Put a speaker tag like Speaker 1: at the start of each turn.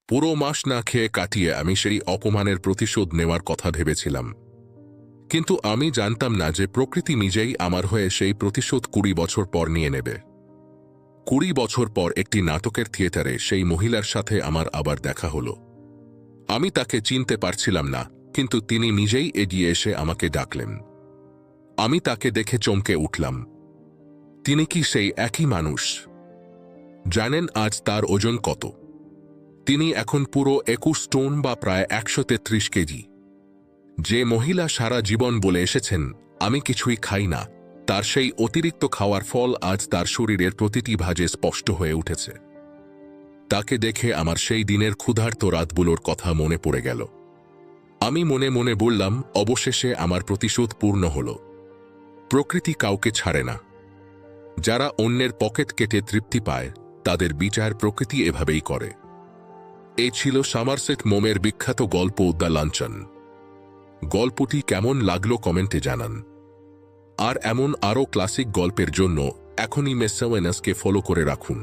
Speaker 1: পুরো মাস না খেয়ে কাটিয়ে আমি সেই অপমানের প্রতিশোধ নেওয়ার কথা ভেবেছিলাম, কিন্তু আমি জানতাম না যে প্রকৃতি নিজেই আমার হয়ে সেই প্রতিশোধ 20 বছর পর নিয়ে নেবে। 20 বছর পর একটি নাটকের থিয়েটারে সেই মহিলার সাথে আমার আবার দেখা হলো। আমি তাকে চিনতে পারছিলাম না, কিন্তু তিনি নিজেই এগিয়ে এসে আমাকে ডাকলেন। আমি তাকে দেখে চমকে উঠলাম। তিনি কি সেই একই মানুষ? জানেন আজ তার ওজন কত? তিনি এখন পুরো 21 স্টোন বা প্রায় 133 কেজি। যে মহিলা সারা জীবন বলে এসেছেন আমি কিছুই খাই না, তার সেই অতিরিক্ত খাওয়ার ফল আজ তার শরীরের প্রতিটি ভাঁজে স্পষ্ট হয়ে উঠেছে। তাকে দেখে আমার সেই দিনের ক্ষুধার্ত রাতগুলোর কথা মনে পড়ে গেল। আমি মনে মনে বললাম, অবশেষে আমার প্রতিশোধ পূর্ণ হল। প্রকৃতি কাউকে ছাড়ে না। যারা অন্যের পকেট কেটে তৃপ্তি পায়, তাদের বিচার প্রকৃতি এভাবেই করে। এ ছিল সমারসেট মোমের বিখ্যাত গল্প দ্য লাঞ্চন। গল্পটি কেমন লাগলো কমেন্টে জানান। আর এমন আরও ক্লাসিক গল্পের জন্য এখনই মেসওয়েনাসকে ফলো করে রাখুন।